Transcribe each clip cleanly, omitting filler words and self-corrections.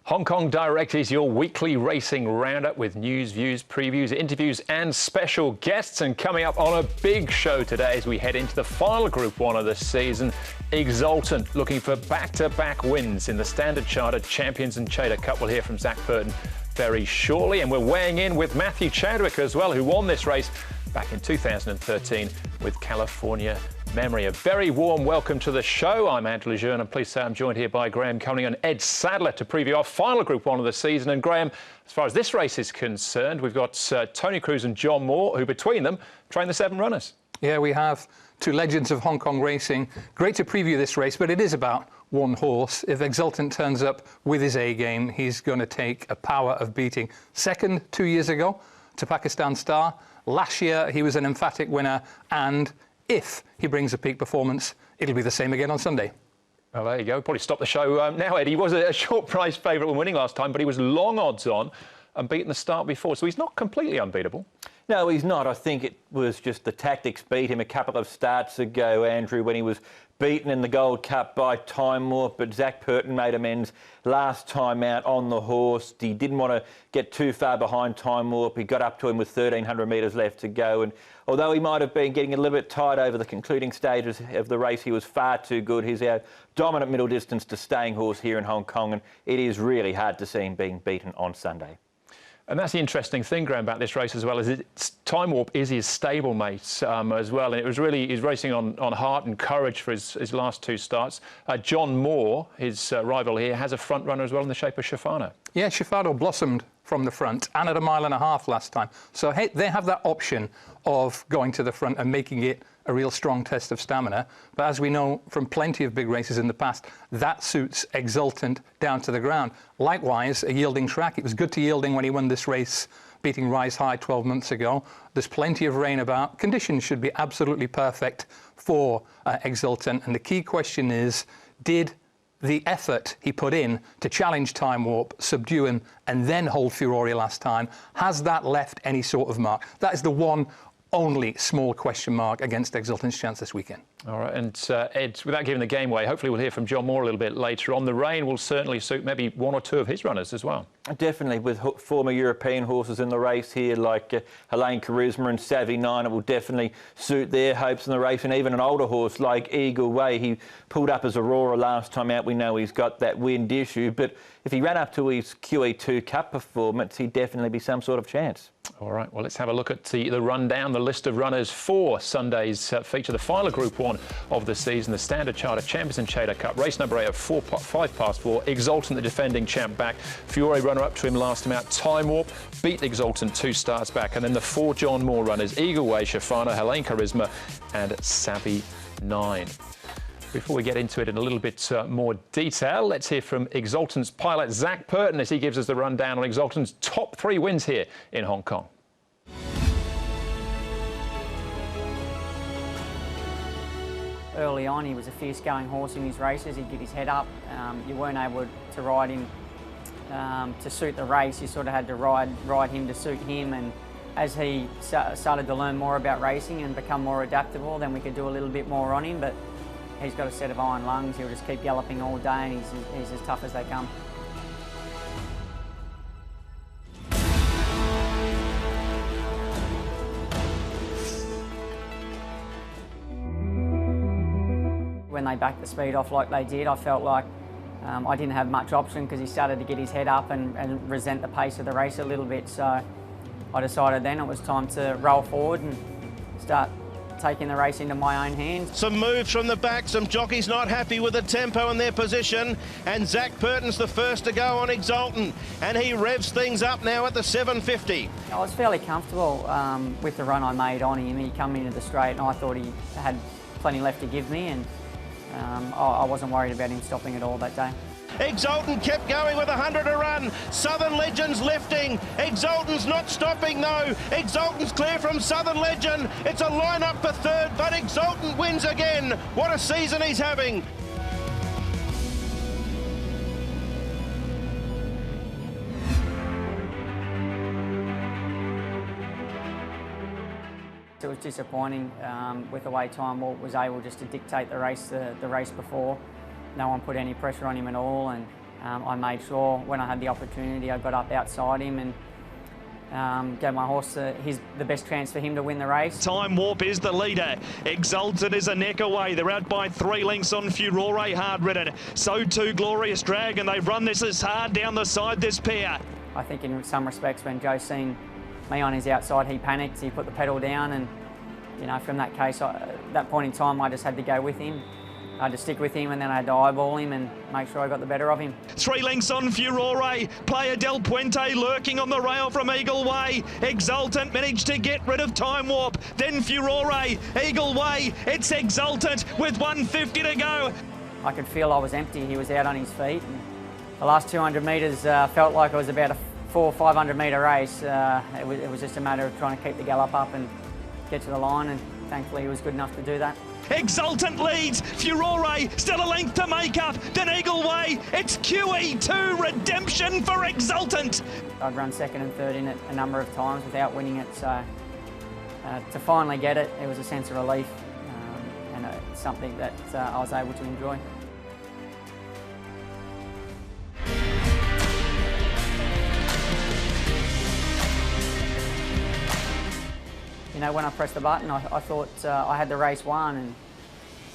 Hong Kong Direct is your weekly racing roundup with news, views, previews, interviews and special guests. And coming up on a big show today as we head into the final Group 1 of the season, Exultant looking for back-to-back wins in the Standard Chartered Champions and Chater Cup. We'll hear from Zac Purton very shortly. And we're weighing in with Matthew Chadwick as well, who won this race back in 2013 with California Memory. A very warm welcome to the show. I'm Andrew Lejeune. I'm pleased to say I'm joined here by Graham Coney and Ed Sadler to preview our final Group 1 of the season. And Graham, as far as this race is concerned, we've got Tony Cruz and John Moore, who between them train the 7 runners. Yeah, we have two legends of Hong Kong racing. Great to preview this race, but it is about one horse. If Exultant turns up with his A game, he's going to take a power of beating. Second 2 years ago to Pakistan Star. Last year, he was an emphatic winner, and if he brings a peak performance, it'll be the same again on Sunday. Well, there you go. Probably stop the show now, Ed. He was a short price favourite when winning last time, but he was long odds on and beaten the start before, so he's not completely unbeatable. No, he's not. I think it was just the tactics beat him a couple of starts ago, Andrew, when he was beaten in the Gold Cup by Time Warp, but Zac Purton made amends last time out on the horse. He didn't want to get too far behind Time Warp. He got up to him with 1,300 metres left to go, and although he might have been getting a little bit tired over the concluding stages of the race, he was far too good. He's our dominant middle distance to staying horse here in Hong Kong, and it is really hard to see him being beaten on Sunday. And that's the interesting thing, Graham, about this race as well, is Time Warp is his stablemate as well. And it was really, he's racing on heart and courage for his last 2 starts. John Moore, his rival here, has a front runner as well in the shape of Shafano. Yeah, Shafano blossomed from the front and at 1.5 miles last time. So hey, they have that option of going to the front and making it a real strong test of stamina. But as we know from plenty of big races in the past, that suits Exultant down to the ground. Likewise, a yielding track. It was good to yielding when he won this race, beating Rise High 12 months ago. There's plenty of rain about. Conditions should be absolutely perfect for Exultant. And the key question is, did the effort he put in to challenge Time Warp, subdue him, and then hold Furore last time, has that left any sort of mark? That is the one only small question mark against Exultant's chance this weekend. All right, and Ed, without giving the game away, hopefully we'll hear from John Moore a little bit later on. The rain will certainly suit maybe 1 or 2 of his runners as well. Definitely, with former European horses in the race here, like Helene Charisma and Savvy 9, it will definitely suit their hopes in the race. And even an older horse like Eagle Way, he pulled up as Aurora last time out. We know he's got that wind issue, but if he ran up to his QE2 Cup performance, he'd definitely be some sort of chance. All right, well, let's have a look at the rundown, the list of runners for Sunday's feature, the final Group 1 of the season, the Standard Chartered Champions and Chater Cup. Race number 8 of 5 past 4. Exultant, the defending champ, back. Furore runner up to him last time out. Time Warp beat Exultant 2 starts back. And then the 4 John Moore runners, Eagle Way, Shafano, Helene Charisma and Savvy 9. Before we get into it in a little bit more detail, let's hear from Exultant's pilot Zac Purton as he gives us the rundown on Exultant's top 3 wins here in Hong Kong. Early on, he was a fierce-going horse in his races. He'd get his head up. You weren't able to ride him to suit the race. You sort of had to ride him to suit him. And as he started to learn more about racing and become more adaptable, then we could do a little bit more on him. But he's got a set of iron lungs. He'll just keep galloping all day, and he's as tough as they come. When they backed the speed off like they did, I felt like I didn't have much option because he started to get his head up and resent the pace of the race a little bit. So I decided then it was time to roll forward and start taking the race into my own hands. Some moves from the back, some jockeys not happy with the tempo and their position, and Zac Purton's the first to go on Exultant, and he revs things up now at the 750. I was fairly comfortable with the run I made on him. He come into the straight and I thought he had plenty left to give me, and I wasn't worried about him stopping at all that day. Exultant kept going with 100 a run. Southern Legend's lifting. Exultant's not stopping though. Exultant's clear from Southern Legend. It's a line-up for 3rd, but Exultant wins again. What a season he's having. It was disappointing with the way Time Warp was able just to dictate the race before. No one put any pressure on him at all, and I made sure when I had the opportunity I got up outside him and gave my horse the best chance for him to win the race. Time Warp is the leader. Exultant is a neck away. They're out by 3 lengths on Furore, hard ridden. So too Glorious Dragon. They've run this as hard down the side, this pair. I think in some respects when Joe seen me on his outside, he panicked, he put the pedal down, and you know, from that case, at that point in time, I just had to go with him. I had to stick with him, and then I had to eyeball him and make sure I got the better of him. 3 lengths on Furore. Player Del Puente lurking on the rail from Eagle Way. Exultant managed to get rid of Time Warp. Then Furore, Eagle Way. It's Exultant with 150 to go. I could feel I was empty. He was out on his feet. And the last 200 metres felt like it was about a 400 or 500 metre race. It was just a matter of trying to keep the gallop up and get to the line, and thankfully he was good enough to do that. Exultant leads, Furore still a length to make up, then Eagle Way, it's QE2 redemption for Exultant. I'd run second and third in it a number of times without winning it, so to finally get it, it was a sense of relief and it's something that I was able to enjoy. You know, when I pressed the button, I thought I had the race won, and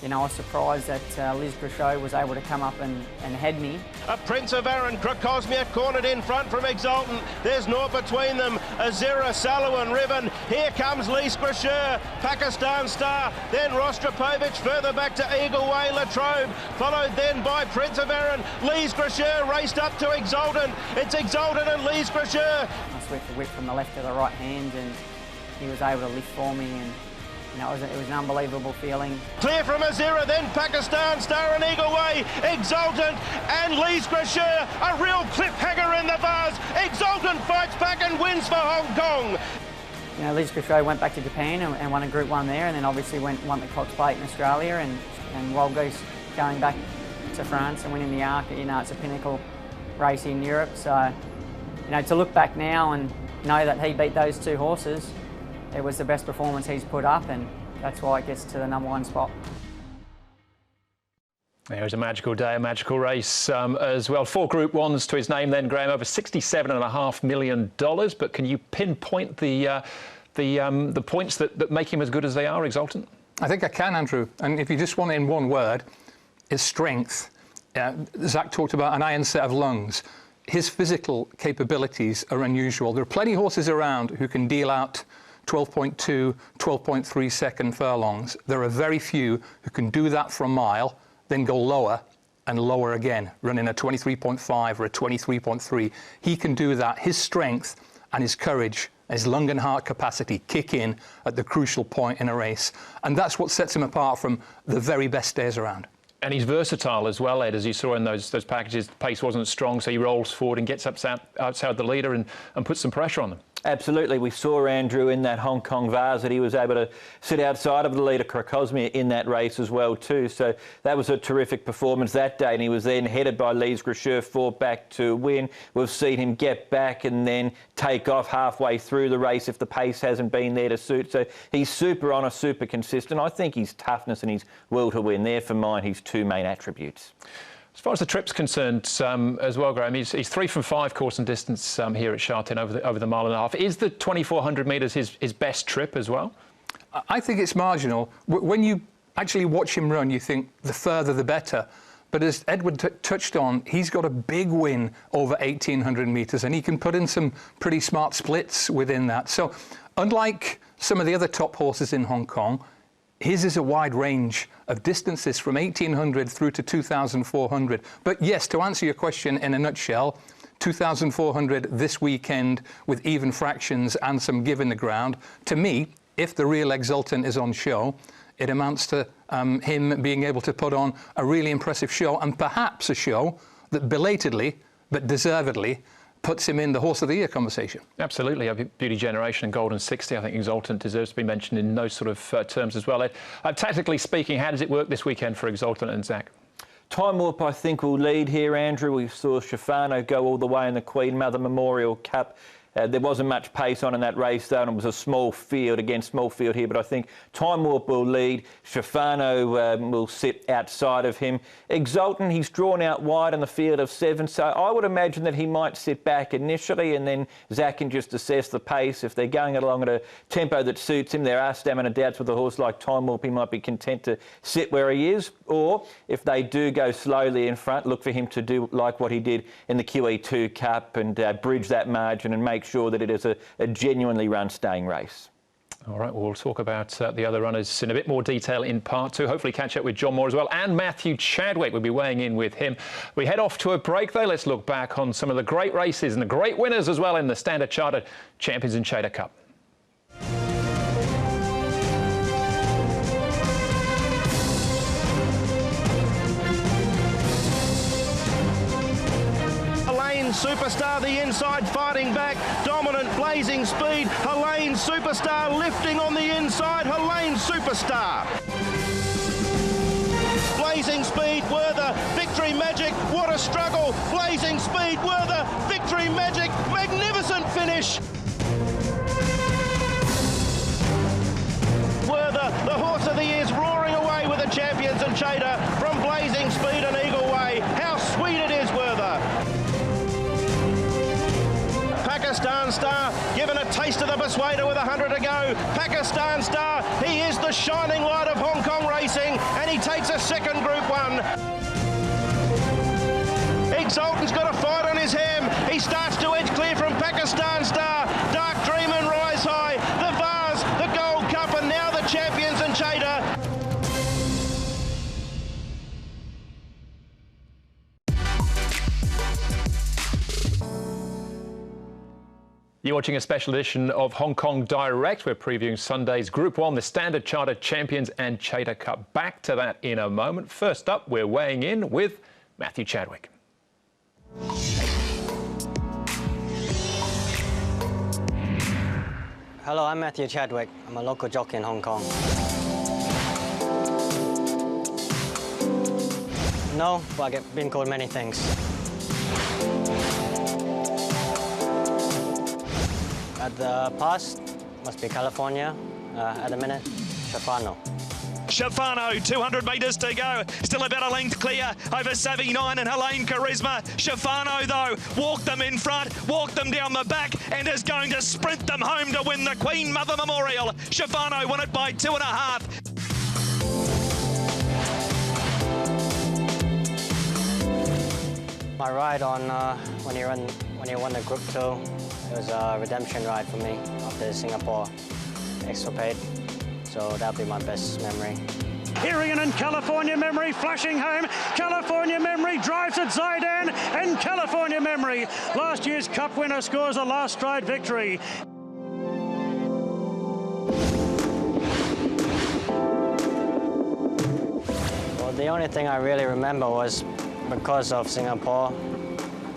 you know, I was surprised that Liz Grishow was able to come up and head me. A Prince of Arran, Crocosmia cornered in front from Exultant. There's naught between them. Azira, Salawan, Riven. Here comes Liz Grishow, Pakistan Star. Then Rostropovich further back to Eagle Way, Latrobe. Followed then by Prince of Arran. Liz Grishow raced up to Exultant. It's Exultant and Liz Grishow. I swept the whip from the left to the right hand, and he was able to lift for me, and you know, it was an unbelievable feeling. Clear from Azira, then Pakistan Star and Eagle Way, Exultant and Liz Grishow. A real cliffhanger in the bars. Exultant fights back and wins for Hong Kong. You know, Liz Grishow went back to Japan and won a Group 1 there, and then obviously won the Cox Plate in Australia, and Wild Goose going back to France and winning the Arc. You know, it's a pinnacle race in Europe. So, you know, to look back now and know that he beat those 2 horses, it was the best performance he's put up, and that's why it gets to the #1 spot. It was a magical day, a magical race as well. 4 Group 1s to his name then, Graham, over $67.5 million. But can you pinpoint the points that make him as good as they are, Exultant? I think I can, Andrew. And if you just want it in one word, it's strength. Zac talked about an iron set of lungs. His physical capabilities are unusual. There are plenty of horses around who can deal out 12.2, 12.3 second furlongs. There are very few who can do that for a mile, then go lower and lower again, running a 23.5 or a 23.3. He can do that. His strength and his courage, his lung and heart capacity kick in at the crucial point in a race. And that's what sets him apart from the very best stayers around. And he's versatile as well, Ed, as you saw in those packages. The pace wasn't strong, so he rolls forward and gets outside the leader and puts some pressure on them. Absolutely. We saw Andrew in that Hong Kong Vase that he was able to sit outside of the leader, Crocosmia, in that race as well too. So that was a terrific performance that day, and he was then headed by Liz Grishow, 4 back to win. We've seen him get back and then take off halfway through the race if the pace hasn't been there to suit. So he's super honest, super consistent. I think his toughness and his will to win, there for mine, his 2 main attributes. As far as the trip's concerned as well, Graham, he's 3 from 5 course and distance here at Shartin over the mile and a half. Is the 2,400 metres his best trip as well? I think it's marginal. When you actually watch him run, you think the further the better. But as Edward touched on, he's got a big win over 1,800 metres, and he can put in some pretty smart splits within that. So unlike some of the other top horses in Hong Kong, his is a wide range of distances from 1,800 through to 2,400. But yes, to answer your question in a nutshell, 2,400 this weekend with even fractions and some give in the ground. To me, if the real Exultant is on show, it amounts to him being able to put on a really impressive show, and perhaps a show that belatedly, but deservedly, puts him in the Horse of the Year conversation. Absolutely. Beauty Generation and Golden 60, I think Exultant deserves to be mentioned in those sort of terms as well, Ed. Tactically speaking, how does it work this weekend for Exultant and Zac? Time Warp, I think, will lead here, Andrew. We saw Shafano go all the way in the Queen Mother Memorial Cup There wasn't much pace on in that race, though, and it was a small field, again, small field here, but I think Time Warp will lead. Schifano will sit outside of him. Exultant, he's drawn out wide in the field of 7, so I would imagine that he might sit back initially, and then Zac can just assess the pace. If they're going along at a tempo that suits him, there are stamina doubts with a horse like Time Warp, he might be content to sit where he is, or if they do go slowly in front, look for him to do like what he did in the QE2 Cup and bridge that margin and make sure that it is a genuinely run-staying race. All right, well, we'll talk about the other runners in a bit more detail in part 2. Hopefully catch up with John Moore as well, and Matthew Chadwick. We'll be weighing in with him. We head off to a break, though. Let's look back on some of the great races and the great winners as well in the Standard Chartered Champions and Chater Cup. Superstar the inside, fighting back, dominant, blazing speed. Helene Superstar lifting on the inside. Helene Superstar. Blazing speed, Werther, Victory Magic, what a struggle. Blazing speed, Werther, Victory Magic, magnificent finish. Werther, the horse of the year, is roaring away with the Champions and Chater from Blazing Speed and Eagle Way. How sweet it is, Werther. Pakistan Star given a taste of the persuader with 100 to go. Pakistan Star, he is the shining light of Hong Kong racing, and he takes a second Group 1. Exultant's got a fight on his ham. He starts to edge clear from Pakistan Star. Dark Dream and Rise High. The Vase, the Gold Cup, and now the Champions and Chater. You're watching a special edition of Hong Kong Direct. We're previewing Sunday's Group 1, the Standard Chartered Champions and Chater Cup. Back to that in a moment. First up, we're weighing in with Matthew Chadwick. Hello, I'm Matthew Chadwick. I'm a local jockey in Hong Kong. No, but I get been called many things. At the past, must be California. At the minute, Schifano. Schifano, 200 metres to go. Still about a length clear over Savvy 9 and Helene Charisma. Schifano, though, walked them in front, walked them down the back, and is going to sprint them home to win the Queen Mother Memorial. Schifano won it by 2.5. My ride on when he won the Group 2, it was a redemption ride for me after Singapore escapade. So that'll be my best memory. Irian and California Memory flashing home. California Memory drives at Zidane, and California Memory, last year's Cup winner, scores a last stride victory. Well, the only thing I really remember was because of Singapore,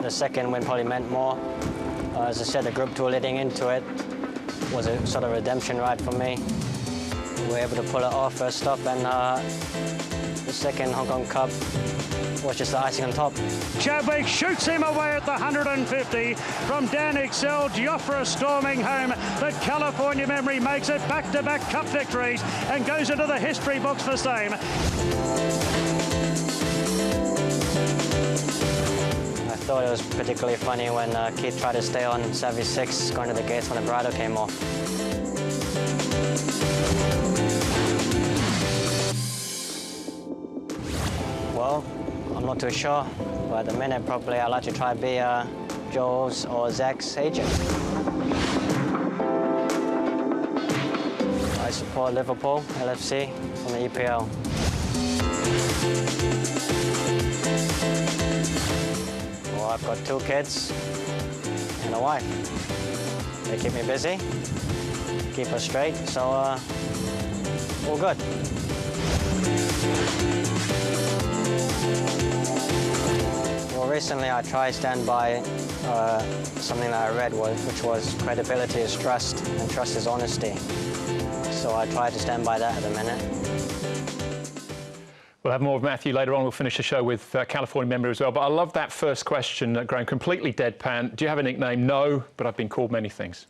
the second win probably meant more. As I said, the Group 2 leading into it was a sort of redemption ride for me. We were able to pull it off first stop, and the second Hong Kong Cup was just the icing on top. Chadwick shoots him away at the 150. From Dan Excel, Joffre storming home. But California Memory makes it back-to-back Cup victories and goes into the history books for same. I thought it was particularly funny when Keith tried to stay on Savvy 6 going to the gates when the bridle came off. Well, I'm not too sure, but at the minute probably I'd like to try to be Joe's or Zac's agent. I support Liverpool, LFC, from the EPL. Well, I've got 2 kids and a wife. They keep me busy, keep us straight, so all good. Well, recently I tried to stand by something that I read, which was credibility is trust and trust is honesty. So I try to stand by that at the minute. We'll have more of Matthew later on. We'll finish the show with California member as well. But I love that first question, Graham, completely deadpan. Do you have a nickname? No, but I've been called many things.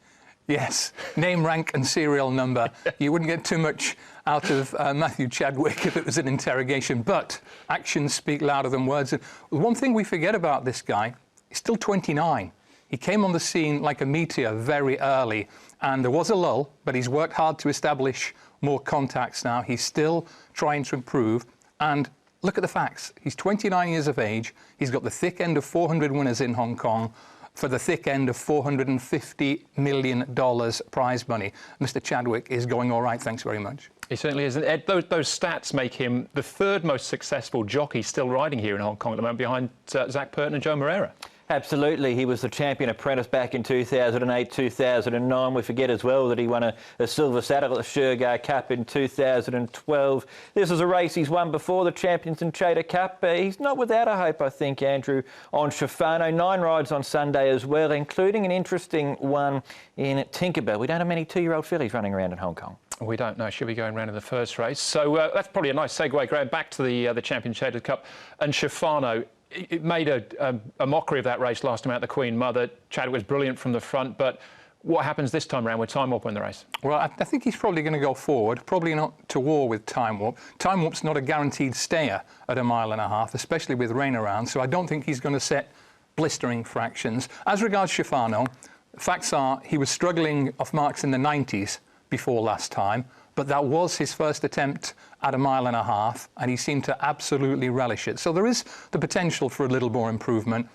Yes, name, rank and serial number. You wouldn't get too much out of Matthew Chadwick if it was an interrogation, but actions speak louder than words. And one thing we forget about this guy, he's still 29. He came on the scene like a meteor very early, and there was a lull, but he's worked hard to establish more contacts now. He's still trying to improve, and look at the facts. He's 29 years of age. He's got the thick end of 400 winners in Hong Kong, for the thick end of $450 million prize money. Mr. Chadwick is going all right, thanks very much. He certainly is. And Ed, those stats make him the third most successful jockey still riding here in Hong Kong at the moment, behind Zac Purton and Joe Moreira. Absolutely. He was the champion apprentice back in 2008, 2009. We forget as well that he won a silver saddle at the Shergar Cup in 2012. This is a race he's won before, the Champions and Trader Cup. He's not without a hope, I think, Andrew, on Shafano. 9 rides on Sunday as well, including an interesting one in Tinkerbell. We don't have many 2-year-old fillies running around in Hong Kong. We don't know. She'll be going around in the first race. So that's probably a nice segue, Graham, back to the Champions Trader Cup. And Shafano, it made a mockery of that race last time out, the Queen Mother. Chadwick was brilliant from the front, but what happens this time around with Time Warp in the race? Well, I think he's probably going to go forward, probably not to war with Time Warp. Time Warp's not a guaranteed stayer at 1.5 miles, especially with rain around, so I don't think he's going to set blistering fractions. As regards Shafano, facts are he was struggling off marks in the 90s before last time, but that was his first attempt at 1.5 miles, and he seemed to absolutely relish it. So there is the potential for a little more improvement,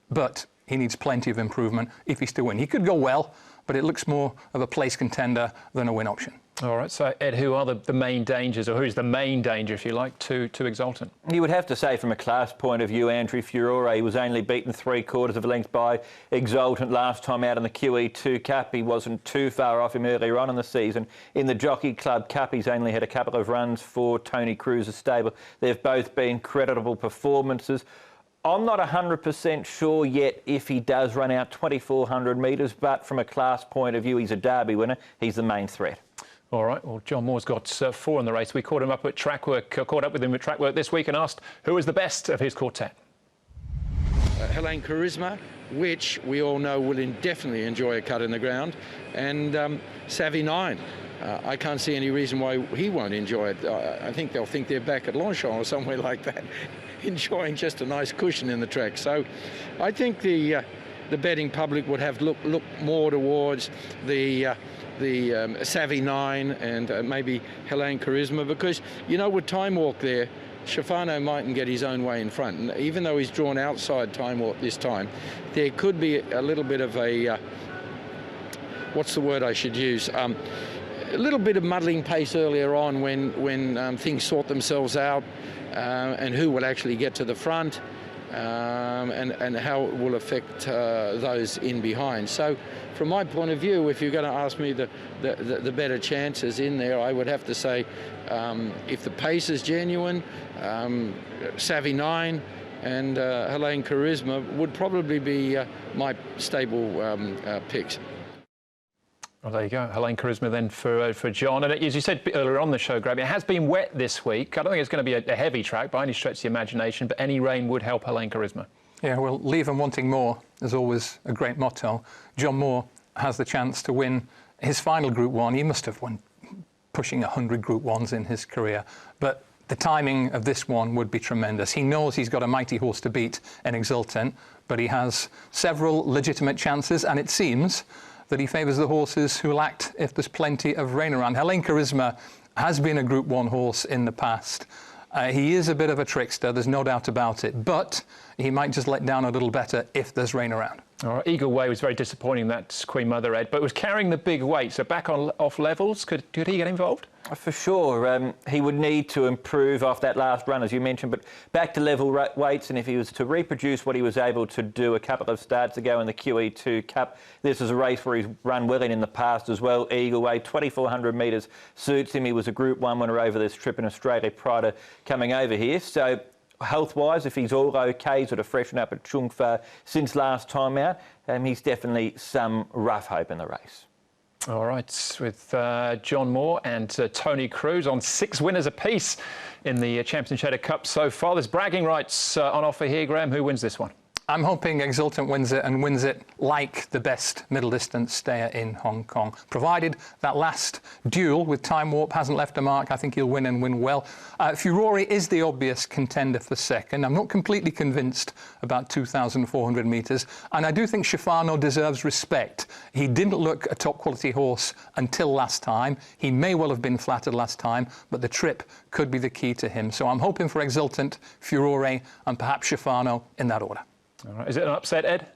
but he needs plenty of improvement if he's to win. He could go well, but it looks more of a place contender than a win option. All right, so Ed, who are the main dangers, or who's the main danger, if you like, to Exultant? You would have to say from a class point of view, Andrew Furore was only beaten 3/4 of a length by Exultant last time out in the QE2 Cup. He wasn't too far off him earlier on in the season. In the Jockey Club Cup, he's only had a couple of runs for Tony Cruz's stable. They've both been creditable performances. I'm not 100% sure yet if he does run out 2,400 metres, but from a class point of view, he's a Derby winner. He's the main threat. All right, well, John Moore's got 4 in the race. We caught him up at track work, caught up with him at track work this week and asked who was the best of his quartet. Helene Charisma, which we all know will definitely enjoy a cut in the ground, and Savvy 9. I can't see any reason why he won't enjoy it. I think they'll think they're back at Longchamp or somewhere like that, enjoying just a nice cushion in the track. So I think the betting public would have look more towards the Savvy 9 and maybe Helene Charisma, because, you know, with Time Walk there, Shafano mightn't get his own way in front. And even though he's drawn outside Time Walk this time, there could be a little bit of a, what's the word I should use? A little bit of muddling pace earlier on when things sort themselves out, and who will actually get to the front, and how it will affect those in behind. So from my point of view, if you're going to ask me the better chances in there, I would have to say, if the pace is genuine, Savvy 9 and Helene Charisma would probably be my stable picks. Well, there you go. Helene Charisma then for John. And as you said earlier on the show, Graham, it has been wet this week. I don't think it's going to be a heavy track by any stretch of the imagination, but any rain would help Helene Charisma. Yeah, well, leave them wanting more is always a great motto. John Moore has the chance to win his final Group 1. He must have won pushing 100 Group 1s in his career. But the timing of this one would be tremendous. He knows he's got a mighty horse to beat in Exultant, but he has several legitimate chances, and it seems that he favours the horses who will act if there's plenty of rain around. Helene Charisma has been a Group 1 horse in the past. He is a bit of a trickster, there's no doubt about it, but he might just let down a little better if there's rain around. All right, Eagle Way was very disappointing, that Queen Mother, Ed, but was carrying the big weight, so back on off levels, could he get involved? For sure. He would need to improve off that last run, as you mentioned, but back to level weights, and if he was to reproduce what he was able to do a couple of starts ago in the QE2 Cup, this is a race where he's run well in the past as well. Eagle Way, 2,400 metres suits him. He was a Group 1 winner over this trip in Australia prior to coming over here. So health-wise, if he's all okay, sort of freshen up at Chung Fa since last time out, he's definitely some rough hope in the race. All right, with John Moore and Tony Cruz on 6 winners apiece in the Champions and Cheddar Cup so far. There's bragging rights on offer here, Graham. Who wins this one? I'm hoping Exultant wins it, and wins it like the best middle distance stayer in Hong Kong. Provided that last duel with Time Warp hasn't left a mark, I think he'll win and win well. Furore is the obvious contender for second. I'm not completely convinced about 2,400 metres, and I do think Schifano deserves respect. He didn't look a top quality horse until last time. He may well have been flattered last time, but the trip could be the key to him. So I'm hoping for Exultant, Furore, and perhaps Schifano in that order. All right. Is it an upset, Ed?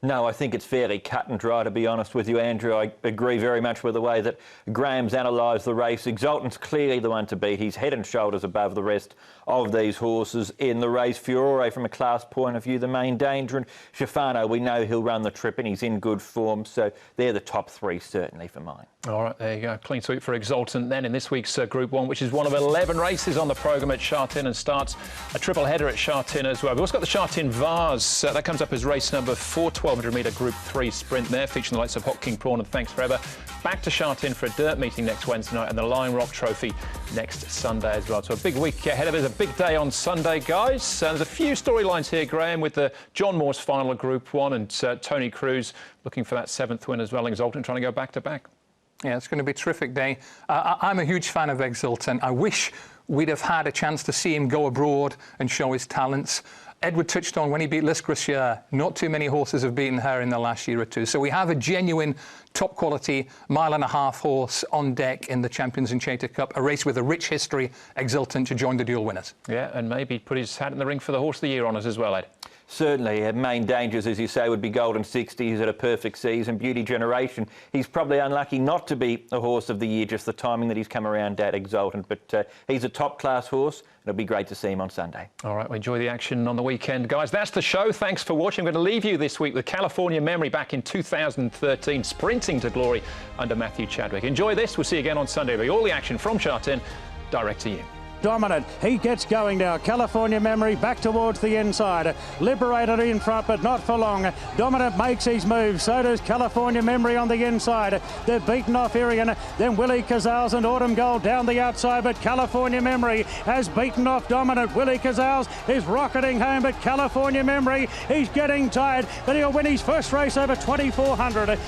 No, I think it's fairly cut and dry, to be honest with you, Andrew. I agree very much with the way that Graham's analysed the race. Exultant's clearly the one to beat. He's head and shoulders above the rest of these horses in the race. Furore, from a class point of view, the main danger. And Schifano, we know he'll run the trip and he's in good form. So they're the top 3, certainly, for mine. All right, there you go. Clean sweep for Exultant then in this week's Group 1, which is one of 11 races on the programme at Sha Tin, and starts a triple header at Sha Tin as well. We've also got the Sha Tin Vase. That comes up as race number 4, 1,200-metre Group 3 sprint there, featuring the likes of Hot King Prawn and Thanks Forever. Back to Sha Tin for a dirt meeting next Wednesday night, and the Lion Rock Trophy next Sunday as well. So a big week ahead of us, a big day on Sunday, guys. There's a few storylines here, Graham, with the John Moore's final of Group 1 and Tony Cruz looking for that 7th win as well. Exultant trying to go back-to-back. Yeah, it's going to be a terrific day. I'm a huge fan of Exultant. I wish we'd have had a chance to see him go abroad and show his talents. Edward touched on when he beat L'Escrocière, not too many horses have beaten her in the last year or two. So we have a genuine top quality mile-and-a-half horse on deck in the Champions and Cheddar Cup, a race with a rich history. Exultant to join the dual winners. Yeah, and maybe put his hat in the ring for the Horse of the Year honours as well, Ed. Certainly, main dangers, as you say, would be Golden 60. He's had a perfect season. Beauty Generation, he's probably unlucky not to be a Horse of the Year, just the timing that he's come around at Exultant. But he's a top-class horse. It'll be great to see him on Sunday. All right, we enjoy the action on the weekend, guys. That's the show. Thanks for watching. I'm going to leave you this week with California Memory back in 2013, sprinting to glory under Matthew Chadwick. Enjoy this. We'll see you again on Sunday. It'll be all the action from Sha Tin direct to you. Dominant. He gets going now. California Memory back towards the inside. Liberated in front, but not for long. Dominant makes his move. So does California Memory on the inside. They've beaten off Irian. Then Willie Casals and Autumn Gold down the outside, but California Memory has beaten off Dominant. Willie Casals is rocketing home, but California Memory, he's getting tired, but he'll win his first race over 2,400.